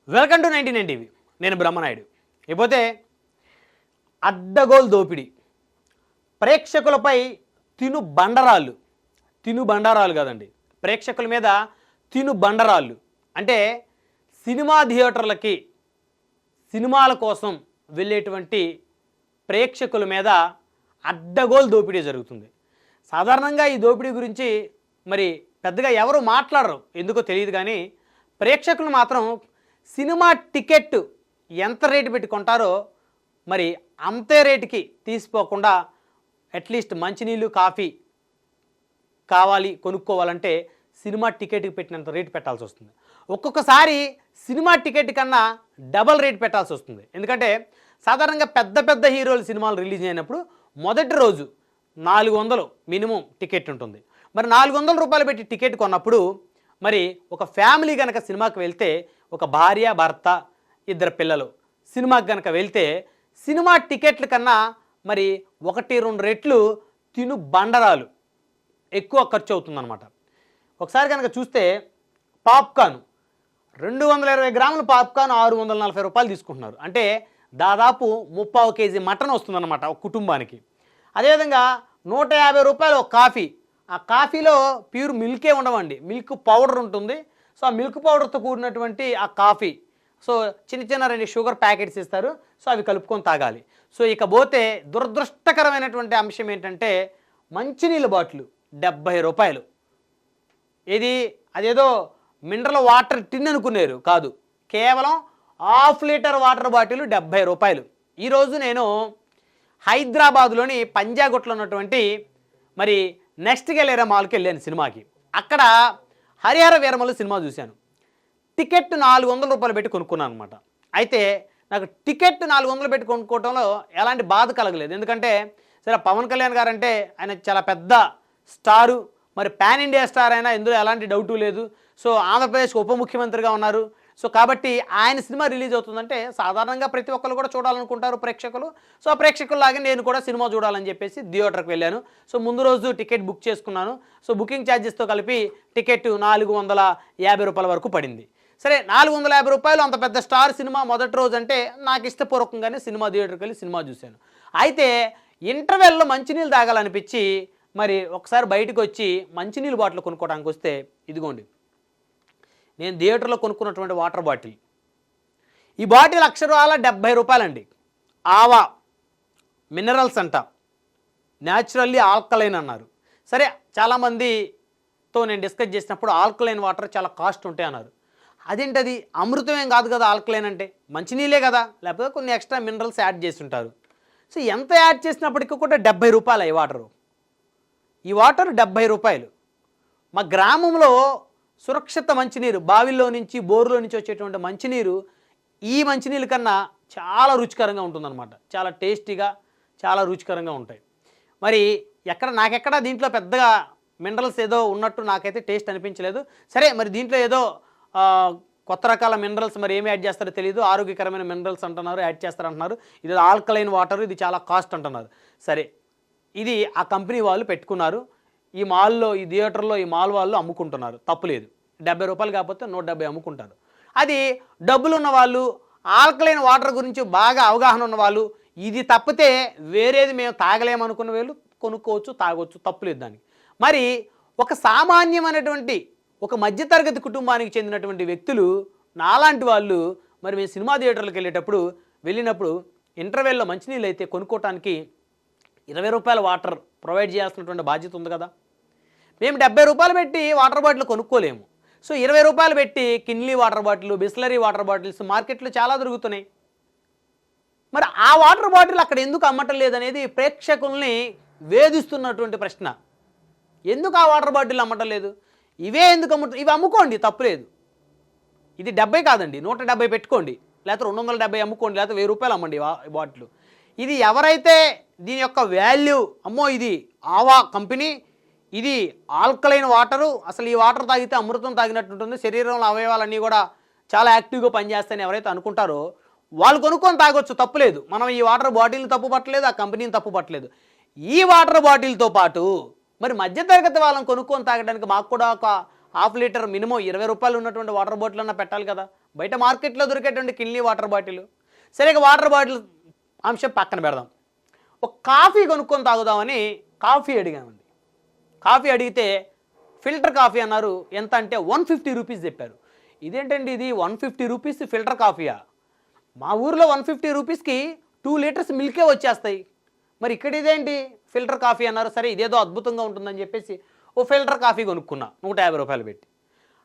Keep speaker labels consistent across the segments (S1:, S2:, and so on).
S1: Welcome to 99 TV. నేను బ్రహ్మనాయుడు. ఇకపోతే అడ్డగోలు దోపిడీ, ప్రేక్షకులపై తిను బండరాలు కాదండి, ప్రేక్షకుల మీద తిను బండరాళ్ళు. అంటే సినిమా థియేటర్లకి సినిమాల కోసం వెళ్ళేటువంటి ప్రేక్షకుల మీద అడ్డగోలు దోపిడీ జరుగుతుంది. సాధారణంగా ఈ దోపిడీ గురించి మరి పెద్దగా ఎవరు మాట్లాడరు, ఎందుకో తెలియదు. కానీ ప్రేక్షకులు మాత్రం సినిమా టికెట్ ఎంత రేటు పెట్టి కొంటారో మరి అంతే రేటుకి తీసిపోకుండా అట్లీస్ట్ మంచినీళ్ళు కాఫీ కావాలి కొనుక్కోవాలంటే సినిమా టికెట్కి పెట్టినంత రేటు పెట్టాల్సి వస్తుంది. ఒక్కొక్కసారి సినిమా టికెట్ కన్నా డబల్ రేట్ పెట్టాల్సి వస్తుంది. ఎందుకంటే సాధారణంగా పెద్ద పెద్ద హీరోల సినిమాలు రిలీజ్ అయినప్పుడు మొదటి రోజు 400 మినిమం టికెట్ ఉంటుంది. మరి 400 రూపాయలు పెట్టి టికెట్ కొన్నప్పుడు మరి ఒక ఫ్యామిలీ కనుక సినిమాకి వెళ్తే, ఒక భార్య భర్త 2 పిల్లలు సినిమాకి కనుక వెళ్తే సినిమా టికెట్ల కన్నా మరి 1-2 రెట్లు తిను బండరాలు ఎక్కువ ఖర్చు అవుతుందన్నమాట. ఒకసారి కనుక చూస్తే పాప్కార్న్ 220 గ్రాముల పాప్కార్న్ 640 రూపాయలు తీసుకుంటున్నారు. అంటే దాదాపు 30 కేజీ మటన్ వస్తుందన్నమాట ఒక కుటుంబానికి. అదేవిధంగా 150 రూపాయలు ఒక కాఫీ. ఆ కాఫీలో ప్యూర్ మిల్కే ఉండవండి, మిల్క్ పౌడర్ ఉంటుంది. సో ఆ మిల్క్ పౌడర్తో కూడినటువంటి ఆ కాఫీ, సో చిన్న 2 షుగర్ ప్యాకెట్స్ ఇస్తారు. సో అవి కలుపుకొని తాగాలి. సో ఇక పోతే దురదృష్టకరమైనటువంటి అంశం ఏంటంటే మంచినీళ్ళ బాటిల్ 70 రూపాయలు. అదేదో మినరల్ వాటర్ టిన్ అనుకున్నారు, కాదు, కేవలం 1/2 లీటర్ వాటర్ బాటిల్ 70 రూపాయలు. ఈరోజు నేను హైదరాబాద్లోని పంజాగుట్లో ఉన్నటువంటి మరి నెక్స్ట్ గెలేరా మాల్కి వెళ్ళాను సినిమాకి. అక్కడ హరిహర వీరమల్లు సినిమా చూశాను. టికెట్ 400 రూపాయలు పెట్టి కొనుక్కున్నాను అనమాట. అయితే నాకు టికెట్ 400 పెట్టి కొనుక్కోవడంలో ఎలాంటి బాధ కలగలేదు. ఎందుకంటే సరే, పవన్ కళ్యాణ్ గారు అంటే ఆయన చాలా పెద్ద స్టారు, మరి పాన్ ఇండియా స్టార్ అయినా ఇందులో ఎలాంటి డౌటు లేదు. సో ఆంధ్రప్రదేశ్కి ఉప ముఖ్యమంత్రిగా ఉన్నారు. సో కాబట్టి ఆయన సినిమా రిలీజ్ అవుతుందంటే సాధారణంగా ప్రతి ఒక్కరు కూడా చూడాలనుకుంటారు ప్రేక్షకులు. సో ఆ ప్రేక్షకుల్లాగే నేను కూడా సినిమా చూడాలని చెప్పేసి థియేటర్కి వెళ్ళాను. సో ముందు రోజు టికెట్ బుక్ చేసుకున్నాను. సో బుకింగ్ ఛార్జెస్తో కలిపి టికెట్ 450 రూపాయల వరకు పడింది. సరే, 450 రూపాయలు అంత పెద్ద స్టార్ సినిమా మొదటి రోజు అంటే నాకు ఇష్టపూర్వకంగానే సినిమా థియేటర్కి వెళ్ళి సినిమా చూశాను. అయితే ఇంటర్వెల్లో మంచినీళ్ళు తాగాలనిపించి మరి ఒకసారి బయటకు వచ్చి మంచినీళ్ళు బాటిల్ కొనుక్కోవడానికి వస్తే ఇదిగోండి నేను థియేటర్లో కొనుక్కున్నటువంటి వాటర్ బాటిల్. ఈ బాటిల్ అక్షరాల 70 రూపాయలండి. ఆవా మినరల్స్ అంట, న్యాచురల్లీ ఆల్కలైన్ అన్నారు. సరే, చాలామందితో నేను డిస్కస్ చేసినప్పుడు ఆల్కలైన్ వాటర్ చాలా కాస్ట్ ఉంటాయి అన్నారు. అదేంటది, అమృతం ఏం కాదు కదా ఆల్కలైన్ అంటే, మంచినీళ్ళే కదా, లేకపోతే కొన్ని ఎక్స్ట్రా మినరల్స్ యాడ్ చేసి ఉంటారు. సో ఎంత యాడ్ చేసినప్పటికీ కూడా 70 రూపాయలు ఈ వాటర్ 70 రూపాయలు. మా గ్రామంలో సురక్షిత మంచినీరు, బావిల్లో నుంచి బోరులో నుంచి వచ్చేటువంటి మంచినీరు ఈ మంచినీళ్ళ కన్నా చాలా రుచికరంగా ఉంటుందన్నమాట. చాలా టేస్టీగా, చాలా రుచికరంగా ఉంటాయి. మరి నాకెక్కడ దీంట్లో పెద్దగా మినరల్స్ ఏదో ఉన్నట్టు నాకైతే టేస్ట్ అనిపించలేదు. సరే, మరి దీంట్లో ఏదో కొత్త రకాల మినరల్స్ మరి ఏమి యాడ్ చేస్తారో తెలియదు, ఆరోగ్యకరమైన మినరల్స్ అంటున్నారు, యాడ్ చేస్తారంటున్నారు. ఇది ఆల్కలైన్ వాటర్, ఇది చాలా కాస్ట్ అంటున్నారు. సరే, ఇది ఆ కంపెనీ వాళ్ళు పెట్టుకున్నారు. ఈ మాల్లో, ఈ థియేటర్లో ఈ మాల్ వాళ్ళు అమ్ముకుంటున్నారు, తప్పులేదు. 70 రూపాయలు కాకపోతే 170 అమ్ముకుంటారు. అది డబ్బులు ఉన్నవాళ్ళు, ఆల్కలైన్ వాటర్ గురించి బాగా అవగాహన ఉన్నవాళ్ళు, ఇది తప్పితే వేరేది మేము తాగలేమనుకున్న వాళ్ళు కొనుక్కోవచ్చు, తాగొచ్చు, తప్పులేదు దానికి. మరి ఒక సామాన్యమైనటువంటి ఒక మధ్యతరగతి కుటుంబానికి చెందినటువంటి వ్యక్తులు నాలాంటి వాళ్ళు మరి మేము సినిమా థియేటర్లకు వెళ్ళినప్పుడు ఇంటర్వెల్లో మంచినీళ్ళు అయితే కొనుక్కోవటానికి 20 రూపాయల వాటర్ ప్రొవైడ్ చేయాల్సినటువంటి బాధ్యత ఉంది కదా. మేము 70 రూపాయలు పెట్టి వాటర్ బాటిల్ కొనుక్కోలేము. సో 20 రూపాయలు పెట్టి Kinley water bottle, Bisleri water bottles మార్కెట్లో చాలా దొరుకుతున్నాయి. మరి ఆ వాటర్ బాటిల్ అక్కడ ఎందుకు అమ్మటం లేదనేది ప్రేక్షకుల్ని వేధిస్తున్నటువంటి ప్రశ్న. ఎందుకు ఆ వాటర్ బాటిల్ అమ్మటం లేదు, ఇవే ఎందుకు ఇవి అమ్ముకోండి, తప్పులేదు. ఇది 70 కాదండి, 170 పెట్టుకోండి, లేకపోతే 270 అమ్ముకోండి, లేకపోతే 1000 రూపాయలు అమ్మండి ఈ బాటిల్. ఇది ఎవరైతే దీని యొక్క వాల్యూ, అమ్మో ఇది ఆవా కంపెనీ, ఇది ఆల్కలైన్ వాటరు, అసలు ఈ వాటర్ తాగితే అమృతం తాగినట్టు ఉంటుంది, శరీరంలో అవయవాలన్నీ కూడా చాలా యాక్టివ్గా పనిచేస్తాయని ఎవరైతే అనుకుంటారో వాళ్ళు కొనుక్కొని తాగొచ్చు, తప్పులేదు. మనం ఈ వాటర్ బాటిల్ని తప్పు పట్టలేదు, ఆ కంపెనీని తప్పు పట్టలేదు. ఈ వాటర్ బాటిల్తో పాటు మరి మధ్యతరగతి వాళ్ళని కొనుక్కొని తాగడానికి మాకు కూడా ఒక 1/2 లీటర్ మినిమం 20 రూపాయలు ఉన్నటువంటి వాటర్ బాటిల్ అన్న పెట్టాలి కదా. బయట మార్కెట్లో దొరికేటువంటి కిన్లీ వాటర్ బాటిల్. సరే ఇక వాటర్ బాటిల్ అంశం పక్కన పెడదాం. ఒక కాఫీ కొనుక్కొని తాగుదామని కాఫీ అడిగామండి. కాఫీ అడిగితే ఫిల్టర్ కాఫీ అన్నారు. ఎంత అంటే 150 రూపీస్ చెప్పారు. ఇదేంటండి ఇది 150 రూపీస్ ఫిల్టర్ కాఫీయా? మా ఊరిలో 150 రూపీస్కి 2 లీటర్స్ మిల్కే వచ్చేస్తాయి. మరి ఇక్కడ ఇదేంటి ఫిల్టర్ కాఫీ అన్నారు. సరే ఇదేదో అద్భుతంగా ఉంటుందని చెప్పేసి ఓ ఫిల్టర్ కాఫీ కొనుక్కున్నా 150 రూపాయలు పెట్టి.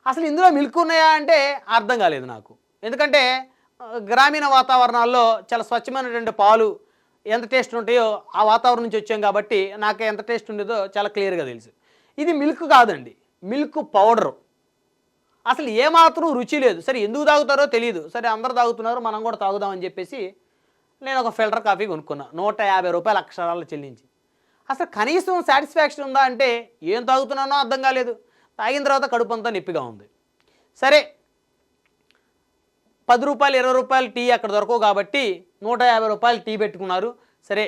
S1: అసలు ఇందులో మిల్క్ ఉన్నాయా అంటే అర్థం కాలేదు నాకు. ఎందుకంటే గ్రామీణ వాతావరణాల్లో చాలా స్వచ్ఛమైనటువంటి పాలు ఎంత టేస్ట్ ఉంటాయో ఆ వాతావరణం నుంచి వచ్చాం కాబట్టి నాకు ఎంత టేస్ట్ ఉండేదో చాలా క్లియర్గా తెలుసు. ఇది మిల్క్ కాదండి, మిల్క్ పౌడరు. అసలు ఏమాత్రం రుచి లేదు. సరే ఎందుకు తాగుతారో తెలియదు. సరే అందరు తాగుతున్నారు మనం కూడా తాగుదామని చెప్పేసి నేను ఒక ఫిల్టర్ కాఫీ కొనుక్కున్నా 150 రూపాయలు అక్షరాలు చెల్లించి. అసలు కనీసం సాటిస్ఫాక్షన్ ఉందా అంటే ఏం తాగుతున్నానో అర్థం కాలేదు. తాగిన తర్వాత కడుపు అంతా నొప్పిగా ఉంది. సరే 10 రూపాయలు 20 రూపాయలు టీ అక్కడ దొరకవు కాబట్టి 150 రూపాయలు టీ పెట్టుకున్నారు. సరే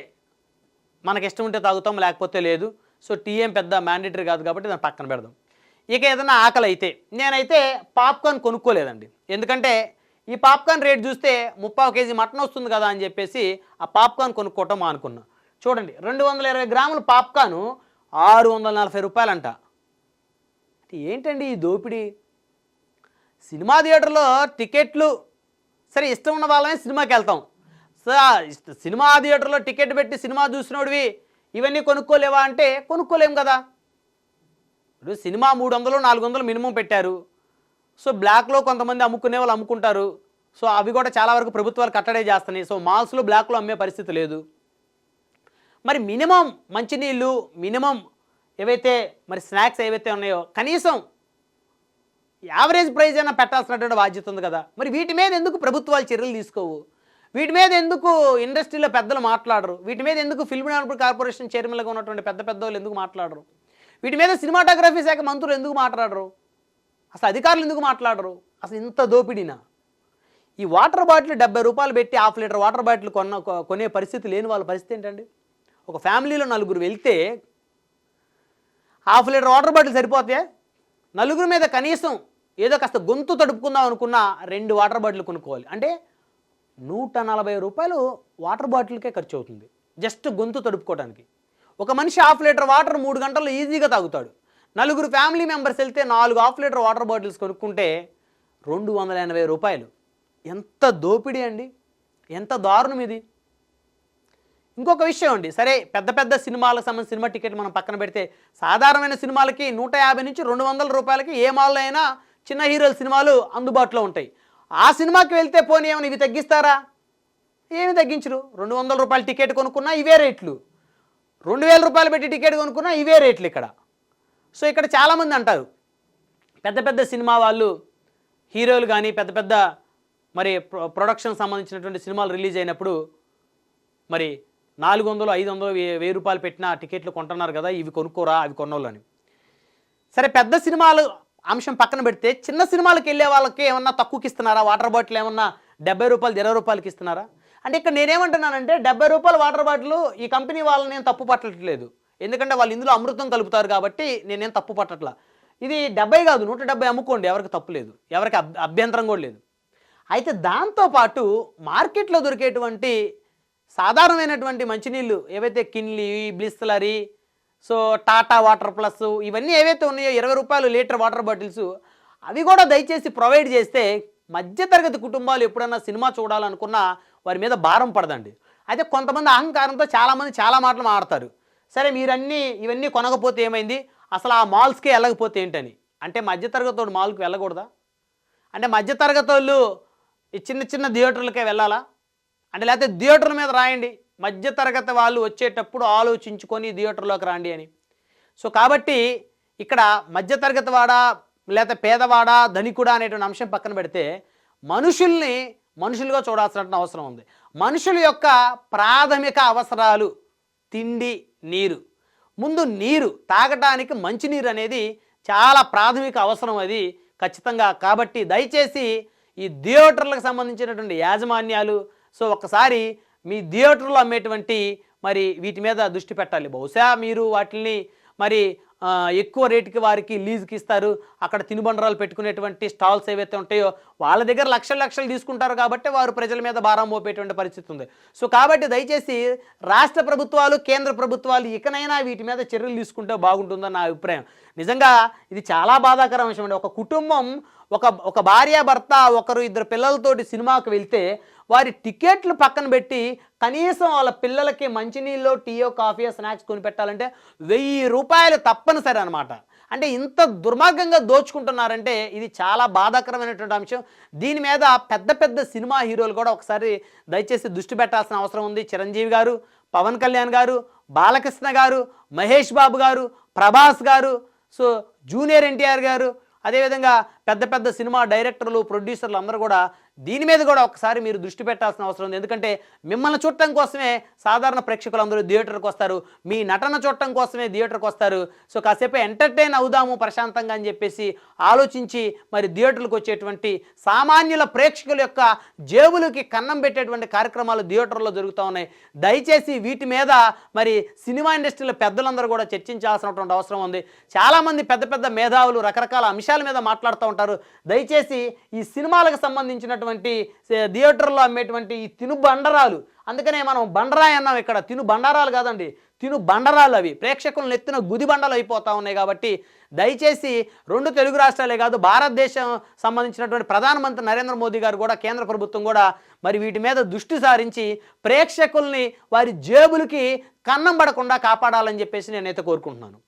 S1: మనకి ఇష్టం ఉంటే తాగుతాం, లేకపోతే లేదు. సో టీ ఏం పెద్ద మ్యాండేటరీ కాదు కాబట్టి దాన్ని పక్కన పెడదాం. ఇక ఏదైనా ఆకలి అయితే నేనైతే పాప్కార్న్ కొనుక్కోలేదండి. ఎందుకంటే ఈ పాప్కార్న్ రేట్ చూస్తే 30 కేజీ మటన్ వస్తుంది కదా అని చెప్పేసి ఆ పాప్కార్న్ కొనుక్కోవటం అనుకున్నా. చూడండి 220 గ్రాముల పాప్కార్న్ 640 రూపాయలంట. ఏంటండి ఈ దోపిడీ? సినిమా థియేటర్లో టికెట్లు సరే ఇష్టం ఉన్న వాళ్ళమే సినిమాకి వెళ్తాం. సినిమా థియేటర్లో టికెట్ పెట్టి సినిమా చూసినోడివి ఇవన్నీ కొనుక్కోలేవా అంటే కొనుక్కోలేం కదా. ఇప్పుడు సినిమా 300-400 మినిమం పెట్టారు. సో బ్లాక్లో కొంతమంది అమ్ముకునే వాళ్ళు అమ్ముకుంటారు. సో అవి కూడా చాలా వరకు ప్రభుత్వాలు కట్టడే చేస్తున్నాయి. సో మాల్స్లో బ్లాక్లో అమ్మే పరిస్థితి లేదు. మరి మినిమం మంచినీళ్ళు, మినిమం ఏవైతే మరి స్నాక్స్ ఏవైతే ఉన్నాయో కనీసం యావరేజ్ ప్రైస్ అయినా పెట్టాల్సినటువంటి బాధ్యత ఉంది కదా. మరి వీటి మీద ఎందుకు ప్రభుత్వాలు చర్యలు తీసుకోవు? వీటి మీద ఎందుకు ఇండస్ట్రీలో పెద్దలు మాట్లాడరు? వీటి మీద ఎందుకు ఫిల్మ్ డెవలప్మెంట్ కార్పొరేషన్ చైర్మన్గా ఉన్నటువంటి పెద్ద వాళ్ళు ఎందుకు మాట్లాడరు? వీటి మీద సినిమాటోగ్రఫీ శాఖ మంత్రులు ఎందుకు మాట్లాడరు? అసలు అధికారులు ఎందుకు మాట్లాడరు? అసలు ఇంత దోపిడీనా? ఈ వాటర్ బాటిల్ 70 రూపాయలు పెట్టి 1/2 లీటర్ వాటర్ బాటిల్ కొనే పరిస్థితి లేని వాళ్ళ పరిస్థితి ఏంటండి? ఒక ఫ్యామిలీలో 4 వెళ్తే 1/2 లీటర్ వాటర్ బాటిల్ సరిపోతే 4 మీద కనీసం ఏదో కాస్త గొంతు తడుపుకుందాం అనుకున్న 2 వాటర్ బాటిల్ కొనుక్కోవాలి. అంటే 140 రూపాయలు వాటర్ బాటిల్కే ఖర్చు అవుతుంది జస్ట్ గొంతు తడుపుకోవడానికి. ఒక మనిషి 1/2 లీటర్ వాటర్ 3 గంటల్లో ఈజీగా తాగుతాడు. 4 ఫ్యామిలీ మెంబర్స్ వెళ్తే 4 1/2 లీటర్ వాటర్ బాటిల్స్ కొనుక్కుంటే 280 రూపాయలు. ఎంత దోపిడీ అండి, ఎంత దారుణం ఇది. ఇంకొక విషయం అండి, సరే పెద్ద సినిమాలకు సంబంధించిన సినిమా టికెట్ మనం పక్కన పెడితే సాధారణమైన సినిమాలకి 150 నుంచి 200 రూపాయలకి ఏ మాల్లో అయినా చిన్న హీరోల సినిమాలు అందుబాటులో ఉంటాయి. ఆ సినిమాకి వెళ్తే పోనీ ఏమైనా ఇవి తగ్గిస్తారా? ఏమి తగ్గించరు. 200 రూపాయల టికెట్ కొనుక్కున్నా ఇవే రేట్లు, 2000 రూపాయలు పెట్టి టికెట్ కొనుక్కున్నా ఇవే రేట్లు ఇక్కడ. సో ఇక్కడ చాలామంది అంటారు పెద్ద సినిమా వాళ్ళు హీరోలు కానీ పెద్ద మరి ప్రొడక్షన్ సంబంధించినటువంటి సినిమాలు రిలీజ్ అయినప్పుడు మరి 400, 500, 1000 రూపాయలు పెట్టిన టికెట్లు కొంటున్నారు కదా, ఇవి కొనుక్కోరా అవి కొన్నోళ్ళు అని. సరే పెద్ద సినిమాలు అంశం పక్కన పెడితే చిన్న సినిమాలకు వెళ్ళే వాళ్ళకి ఏమన్నా తక్కువకి ఇస్తున్నారా? వాటర్ బాటిల్ ఏమన్నా 70 రూపాయలు 20 రూపాయలకి ఇస్తున్నారా? అంటే ఇక్కడ నేనేమంటున్నానంటే 70 రూపాయల వాటర్ బాటిల్ ఈ కంపెనీ వాళ్ళని నేను తప్పు పట్టట్లేదు. ఎందుకంటే వాళ్ళు ఇందులో అమృతం కలుపుతారు కాబట్టి నేనేం తప్పు పట్టట్లా. ఇది 70 కాదు 170 అమ్ముకోండి, ఎవరికి తప్పు లేదు, ఎవరికి అభ్యంతరం కూడా లేదు. అయితే దాంతోపాటు మార్కెట్లో దొరికేటువంటి సాధారణమైనటువంటి మంచినీళ్ళు ఏవైతే Kinley, Bisleri, so Tata water plus ఇవన్నీ ఏవైతే ఉన్నాయో 20 రూపాయలు లీటర్ వాటర్ బాటిల్స్ అవి కూడా దయచేసి ప్రొవైడ్ చేస్తే మధ్యతరగతి కుటుంబాలు ఎప్పుడన్నా సినిమా చూడాలనుకున్నా వారి మీద భారం పడదండి. అయితే కొంతమంది అహంకారంతో చాలామంది చాలా మాటలు మాడతారు. సరే ఇవన్నీ కొనకపోతే ఏమైంది, అసలు ఆ మాల్స్కే వెళ్ళకపోతే ఏంటని. అంటే మధ్యతరగతి వాళ్ళు మాల్కి వెళ్ళకూడదా? అంటే మధ్యతరగతి వాళ్ళు ఈ చిన్న థియేటర్లకే వెళ్ళాలా? అంటే లేకపోతే థియేటర్ల మీద రాయండి మధ్యతరగతి వాళ్ళు వచ్చేటప్పుడు ఆలోచించుకొని థియేటర్లోకి రండి అని. సో కాబట్టి ఇక్కడ మధ్యతరగతి వాడా లేకపోతే పేదవాడా ధనికుడా అనేటువంటి అంశం పక్కన పెడితే మనుషుల్ని మనుషులుగా చూడాల్సిన అవసరం ఉంది. మనుషుల యొక్క ప్రాథమిక అవసరాలు తిండి, నీరు. ముందు నీరు తాగటానికి మంచినీరు అనేది చాలా ప్రాథమిక అవసరం, అది ఖచ్చితంగా. కాబట్టి దయచేసి ఈ థియేటర్లకు సంబంధించినటువంటి యాజమాన్యాలు సో ఒక్కసారి మీ థియేటర్లో అమ్మేటువంటి మరి వీటి మీద దృష్టి పెట్టాలి. బహుశా మీరు వాటిని మరి ఎక్కువ రేటుకి వారికి లీజుకి ఇస్తారు. అక్కడ తినుబండరాలు పెట్టుకునేటువంటి స్టాల్స్ ఏవైతే ఉంటాయో వాళ్ళ దగ్గర లక్షలు లక్షలు తీసుకుంటారు కాబట్టి వారు ప్రజల మీద భారం మోపేటువంటి పరిస్థితి ఉంది. సో కాబట్టి దయచేసి రాష్ట్ర ప్రభుత్వాలు, కేంద్ర ప్రభుత్వాలు ఇకనైనా వీటి మీద చర్యలు తీసుకుంటే బాగుంటుందని నా అభిప్రాయం. నిజంగా ఇది చాలా బాధాకరం విషయం అండి. ఒక కుటుంబం, ఒక భార్యాభర్త, ఒకరు ఇద్దరు పిల్లలతోటి సినిమాకి వెళ్తే వారి టికెట్లు పక్కన పెట్టి కనీసం వాళ్ళ పిల్లలకి మంచినీళ్ళు, టీయో, కాఫీయో, స్నాక్స్ కొనిపెట్టాలంటే 1000 రూపాయలు తప్పనిసరి అనమాట. అంటే ఇంత దుర్మార్గంగా దోచుకుంటున్నారంటే ఇది చాలా బాధాకరమైనటువంటి అంశం. దీని మీద పెద్ద పెద్ద సినిమా హీరోలు కూడా ఒకసారి దయచేసి దృష్టి పెట్టాల్సిన అవసరం ఉంది. చిరంజీవి గారు, పవన్ కళ్యాణ్ గారు, బాలకృష్ణ గారు, మహేష్ బాబు గారు, ప్రభాస్ గారు, సో జూనియర్ ఎన్టీఆర్ గారు, అదేవిధంగా పెద్ద పెద్ద సినిమా డైరెక్టర్లు, ప్రొడ్యూసర్లు అందరూ కూడా దీని మీద కూడా ఒకసారి మీరు దృష్టి పెట్టాల్సిన అవసరం ఉంది. ఎందుకంటే మిమ్మల్ని చూడటం కోసమే సాధారణ ప్రేక్షకులు అందరూ థియేటర్కి వస్తారు, మీ నటన చూడటం కోసమే థియేటర్కి వస్తారు. సో కాసేపు ఎంటర్టైన్ అవుదాము ప్రశాంతంగా అని చెప్పేసి ఆలోచించి మరి థియేటర్లకు వచ్చేటువంటి సామాన్యుల ప్రేక్షకుల యొక్క జేబులకి కన్నం పెట్టేటువంటి కార్యక్రమాలు థియేటర్లో జరుగుతూ ఉన్నాయి. దయచేసి వీటి మీద మరి సినిమా ఇండస్ట్రీలో పెద్దలందరూ కూడా చర్చించాల్సినటువంటి అవసరం ఉంది. చాలామంది పెద్ద పెద్ద మేధావులు రకరకాల అంశాల మీద మాట్లాడుతూ ఉంటారు. దయచేసి ఈ సినిమాలకు సంబంధించినటువంటి థియేటర్లో అమ్మేటువంటి ఈ తిను బండరాలు, అందుకనే మనం బండరాయి అన్నాం, ఇక్కడ తిను బండారాలు కాదండి, తిను బండరాలు. అవి ప్రేక్షకులను ఎత్తిన గుది బండలు అయిపోతూ ఉన్నాయి. కాబట్టి దయచేసి 2 తెలుగు రాష్ట్రాలే కాదు, భారతదేశం సంబంధించినటువంటి ప్రధానమంత్రి నరేంద్ర మోదీ గారు కూడా, కేంద్ర ప్రభుత్వం కూడా మరి వీటి మీద దృష్టి సారించి ప్రేక్షకుల్ని వారి జేబులకి కన్నం పడకుండా కాపాడాలని చెప్పేసి నేనైతే కోరుకుంటున్నాను.